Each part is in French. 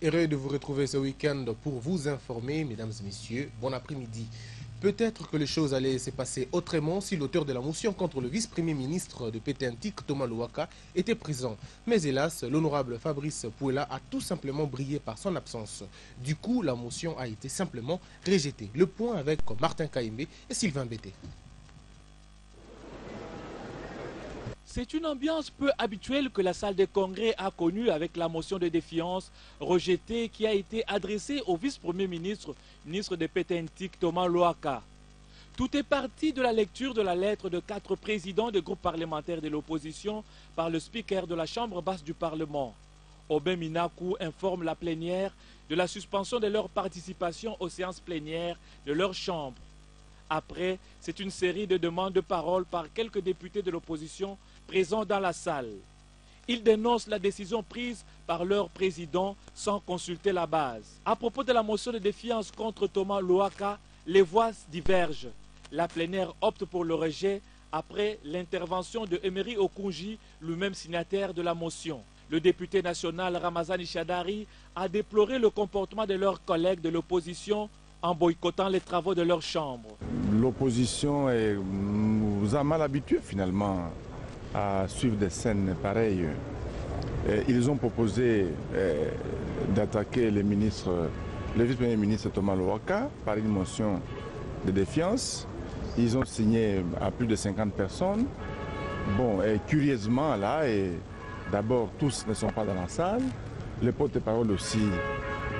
Heureux de vous retrouver ce week-end pour vous informer, mesdames et messieurs. Bon après-midi. Peut-être que les choses allaient se passer autrement si l'auteur de la motion contre le vice-premier ministre de Pété-Antique, Thomas Louaka, était présent. Mais hélas, l'honorable Fabrice Pouela a tout simplement brillé par son absence. Du coup, la motion a été simplement rejetée. Le point avec Martin Kaimbe et Sylvain Bété. C'est une ambiance peu habituelle que la salle des congrès a connue avec la motion de défiance rejetée qui a été adressée au vice-premier ministre, ministre de Pété-Antique Thomas Louaka. Tout est parti de la lecture de la lettre de 4 présidents des groupes parlementaires de l'opposition par le speaker de la Chambre basse du Parlement. Aubin Minakou informe la plénière de la suspension de leur participation aux séances plénières de leur chambre. Après, c'est une série de demandes de parole par quelques députés de l'opposition présents dans la salle. Ils dénoncent la décision prise par leur président sans consulter la base. À propos de la motion de défiance contre Thomas Louaka, les voix divergent. La plénière opte pour le rejet après l'intervention de Emery Okunji, lui-même signataire de la motion. Le député national Ramazani Chadari a déploré le comportement de leurs collègues de l'opposition en boycottant les travaux de leur chambre. L'opposition nous a mal habitués finalement à suivre des scènes pareilles. Ils ont proposé d'attaquer le vice-premier ministre Thomas Louaka par une motion de défiance. Ils ont signé à plus de 50 personnes. Bon, et curieusement là, d'abord tous ne sont pas dans la salle. Le porte-parole aussi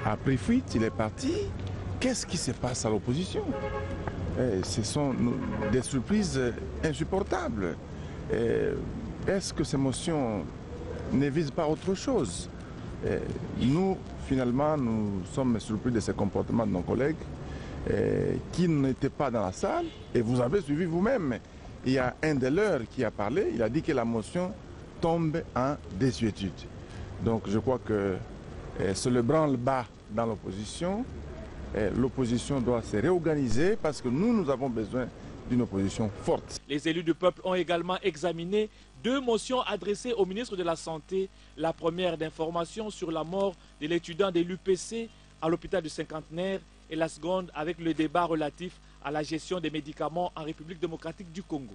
a pris fuite, il est parti. Qu'est-ce qui se passe à l'opposition? Ce sont des surprises insupportables. Est-ce que ces motions ne visent pas autre chose? Nous, finalement, nous sommes surpris de ces comportements de nos collègues qui n'étaient pas dans la salle. Et vous avez suivi vous-même. Il y a un de leurs qui a parlé, il a dit que la motion tombe en désuétude. Donc je crois que c'est le branle-bas dans l'opposition. L'opposition doit se réorganiser parce que nous avons besoin d'une opposition forte. Les élus du peuple ont également examiné 2 motions adressées au ministre de la Santé. La première d'information sur la mort de l'étudiant de l'UPC à l'hôpital du Cinquantenaire et la seconde avec le débat relatif à la gestion des médicaments en République démocratique du Congo.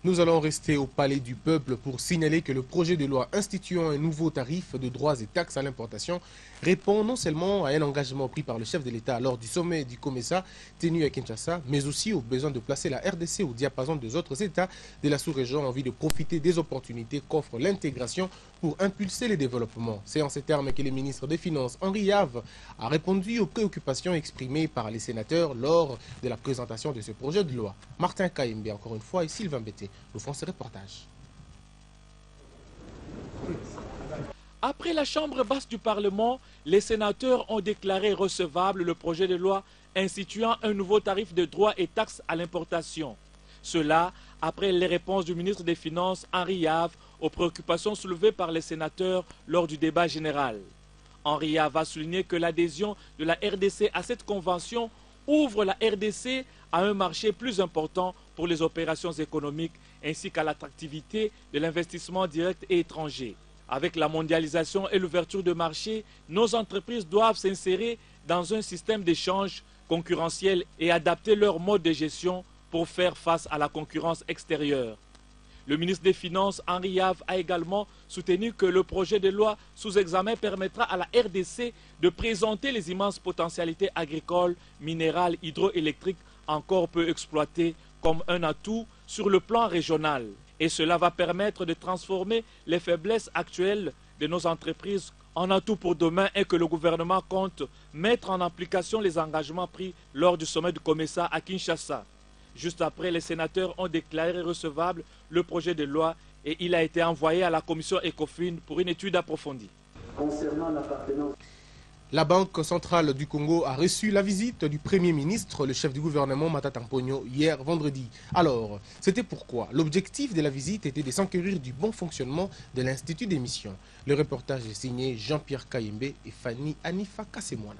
Nous allons rester au Palais du Peuple pour signaler que le projet de loi instituant un nouveau tarif de droits et taxes à l'importation répond non seulement à un engagement pris par le chef de l'État lors du sommet du COMESA tenu à Kinshasa, mais aussi au besoin de placer la RDC au diapason des autres États de la sous-région en vue de profiter des opportunités qu'offre l'intégration pour impulser les développements. C'est en ces termes que le ministre des Finances, Henri Yave, a répondu aux préoccupations exprimées par les sénateurs lors de la présentation de ce projet de loi. Martin Kaimbe, encore une fois, et Sylvain Bété nous font ce reportage. Après la Chambre basse du Parlement, les sénateurs ont déclaré recevable le projet de loi instituant un nouveau tarif de droits et taxes à l'importation. Cela après les réponses du ministre des Finances, Henri Yave, aux préoccupations soulevées par les sénateurs lors du débat général. Henri Yave a souligné que l'adhésion de la RDC à cette convention ouvre la RDC à un marché plus important pour les opérations économiques ainsi qu'à l'attractivité de l'investissement direct et étranger. Avec la mondialisation et l'ouverture de marché, nos entreprises doivent s'insérer dans un système d'échange concurrentiel et adapter leur mode de gestion pour faire face à la concurrence extérieure. Le ministre des Finances, Henri Yave, a également soutenu que le projet de loi sous examen permettra à la RDC de présenter les immenses potentialités agricoles, minérales, hydroélectriques encore peu exploitées comme un atout sur le plan régional. Et cela va permettre de transformer les faiblesses actuelles de nos entreprises en atout pour demain et que le gouvernement compte mettre en application les engagements pris lors du sommet du COMESA à Kinshasa. Juste après, les sénateurs ont déclaré recevable le projet de loi et il a été envoyé à la commission ECOFIN pour une étude approfondie. Concernant l'appartenance. La Banque centrale du Congo a reçu la visite du Premier ministre, le chef du gouvernement Matata Mponyo, hier vendredi. Alors, c'était pourquoi l'objectif de la visite était de s'enquérir du bon fonctionnement de l'Institut d'émission. Le reportage est signé Jean-Pierre Kayembe et Fanny Anifa Kassemwana.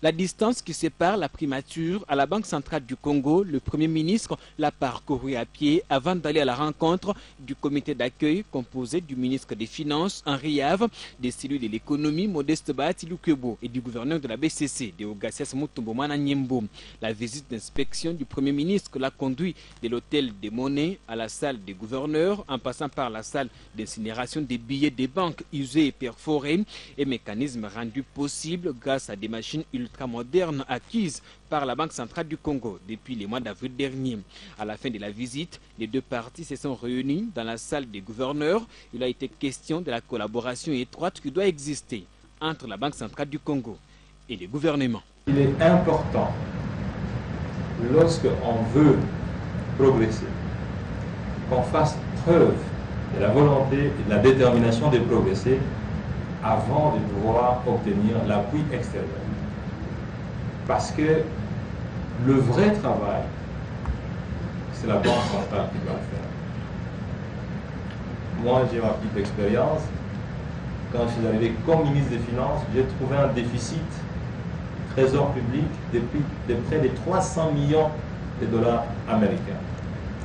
La distance qui sépare la primature à la Banque centrale du Congo, le Premier ministre l'a parcouru à pied avant d'aller à la rencontre du comité d'accueil composé du ministre des Finances, Henri Yave, des cellules de l'économie, Modeste Bahati Lukebo, et du gouverneur de la BCC, Deogassias Mutumbomana Nyembo. La visite d'inspection du Premier ministre l'a conduit de l'hôtel des monnaies à la salle des gouverneurs, en passant par la salle d'incinération des billets des banques usés et perforés, et mécanismes rendus possibles grâce à des machines ultramodernes acquises par la Banque centrale du Congo depuis le mois d'avril dernier. À la fin de la visite, les deux parties se sont réunies dans la salle des gouverneurs. Il a été question de la collaboration étroite qui doit exister entre la Banque centrale du Congo et le gouvernement. Il est important, lorsqu'on veut progresser, qu'on fasse preuve de la volonté et de la détermination de progresser avant de pouvoir obtenir l'appui extérieur. Parce que le vrai travail, c'est la Banque centrale qui doit le faire. Moi, j'ai ma petite expérience. Quand je suis arrivé comme ministre des Finances, j'ai trouvé un déficit trésor public de près de 300 millions de dollars américains.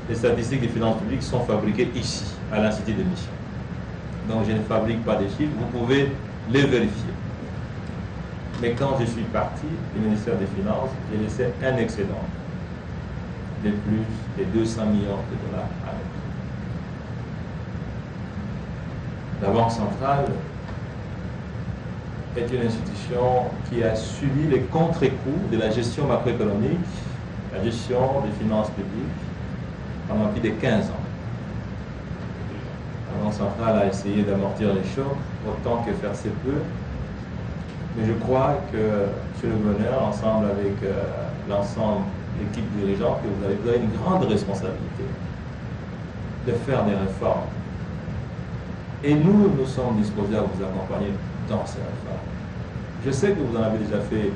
Les statistiques des finances publiques sont fabriquées ici, à l'Institut de Mission. Donc je ne fabrique pas des chiffres, vous pouvez les vérifier. Mais quand je suis parti du ministère des Finances, j'ai laissé un excédent de plus de 200 millions de dollars américains. La Banque centrale est une institution qui a subi les contre-coups de la gestion macroéconomique, la gestion des finances publiques pendant plus de 15 ans. La Banque centrale a essayé d'amortir les chocs autant que faire se peut. Mais je crois que, M. le gouverneur, ensemble avec l'ensemble de l'équipe dirigeante, que vous avez une grande responsabilité de faire des réformes. Et nous sommes disposés à vous accompagner dans ces réformes. Je sais que vous en avez déjà fait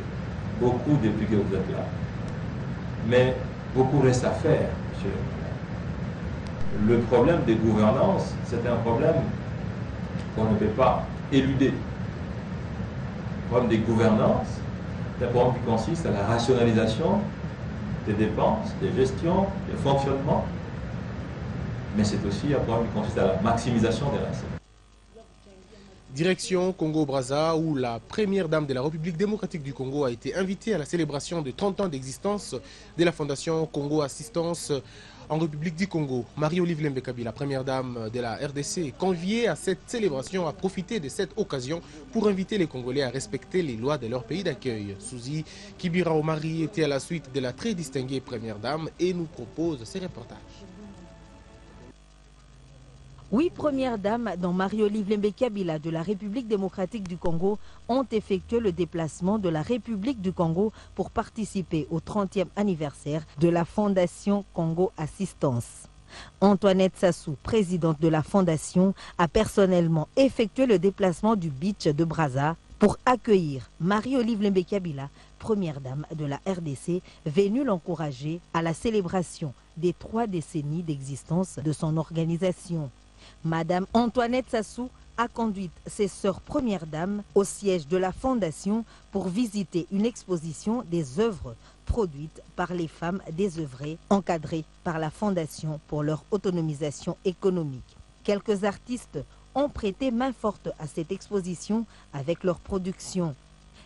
beaucoup depuis que vous êtes là. Mais beaucoup reste à faire, M. le gouverneur. Le problème des gouvernances, c'est un problème qu'on ne peut pas éluder. Le problème des gouvernances, c'est un problème qui consiste à la rationalisation des dépenses, des gestions, des fonctionnements. Mais c'est aussi un problème qui consiste à la maximisation des recettes. Direction Congo-Brazza, où la première dame de la République démocratique du Congo a été invitée à la célébration de 30 ans d'existence de la Fondation Congo Assistance en République du Congo. Marie-Olive Lembekabi, la première dame de la RDC, est conviée à cette célébration, à profiter de cette occasion pour inviter les Congolais à respecter les lois de leur pays d'accueil. Suzy Kibira Omari était à la suite de la très distinguée première dame et nous propose ces reportages. 8 premières dames, dont Marie-Olive Lembekabi de la République démocratique du Congo, ont effectué le déplacement de la République du Congo pour participer au 30e anniversaire de la Fondation Congo Assistance. Antoinette Sassou, présidente de la Fondation, a personnellement effectué le déplacement du beach de Brazza pour accueillir Marie-Olive Lembekabi, première dame de la RDC, venue l'encourager à la célébration des 3 décennies d'existence de son organisation. Madame Antoinette Sassou a conduit ses sœurs premières dames au siège de la Fondation pour visiter une exposition des œuvres produites par les femmes désœuvrées, encadrées par la Fondation pour leur autonomisation économique. Quelques artistes ont prêté main forte à cette exposition avec leur production.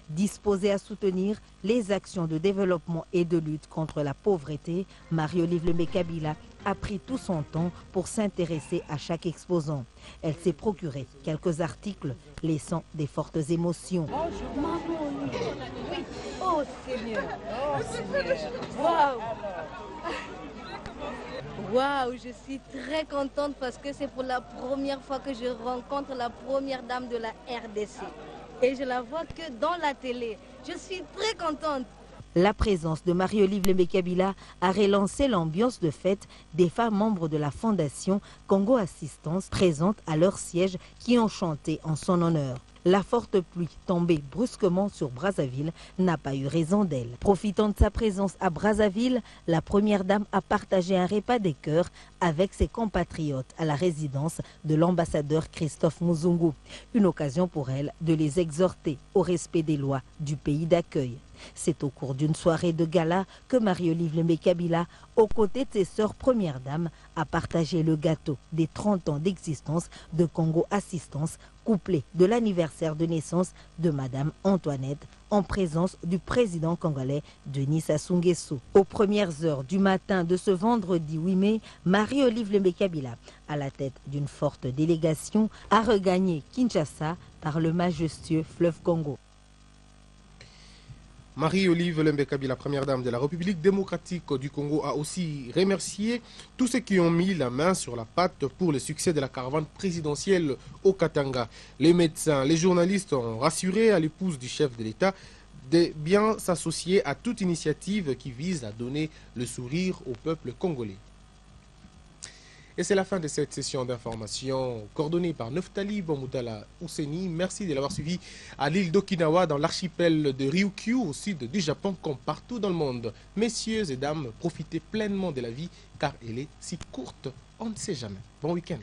Disposée à soutenir les actions de développement et de lutte contre la pauvreté, Marie-Olive Lembekabi a pris tout son temps pour s'intéresser à chaque exposant. Elle s'est procuré quelques articles laissant des fortes émotions. Oh Seigneur, waouh! Waouh, je suis très contente parce que c'est pour la première fois que je rencontre la première dame de la RDC. Et je la vois que dans la télé. Je suis très contente. La présence de Marie-Olive Lembekabi a relancé l'ambiance de fête des femmes membres de la Fondation Congo Assistance présentes à leur siège qui ont chanté en son honneur. La forte pluie tombée brusquement sur Brazzaville n'a pas eu raison d'elle. Profitant de sa présence à Brazzaville, la première dame a partagé un repas des cœurs avec ses compatriotes à la résidence de l'ambassadeur Christophe Muzungu. Une occasion pour elle de les exhorter au respect des lois du pays d'accueil. C'est au cours d'une soirée de gala que Marie-Olive Lembe-Kabila, aux côtés de ses sœurs premières dames, a partagé le gâteau des 30 ans d'existence de Congo Assistance, couplé de l'anniversaire de naissance de Madame Antoinette, en présence du président congolais Denis Sassou Nguesso. Aux premières heures du matin de ce vendredi 8 mai, Marie-Olive Lembe-Kabila, à la tête d'une forte délégation, a regagné Kinshasa par le majestueux fleuve Congo. Marie-Olive Lembe-Kabila, première dame de la République démocratique du Congo, a aussi remercié tous ceux qui ont mis la main sur la pâte pour le succès de la caravane présidentielle au Katanga. Les médecins, les journalistes ont rassuré à l'épouse du chef de l'État de bien s'associer à toute initiative qui vise à donner le sourire au peuple congolais. Et c'est la fin de cette session d'information coordonnée par Neftali Bomoutala Ouseni. Merci de l'avoir suivi à l'île d'Okinawa, dans l'archipel de Ryukyu, au sud du Japon, comme partout dans le monde. Messieurs et dames, profitez pleinement de la vie car elle est si courte, on ne sait jamais. Bon week-end.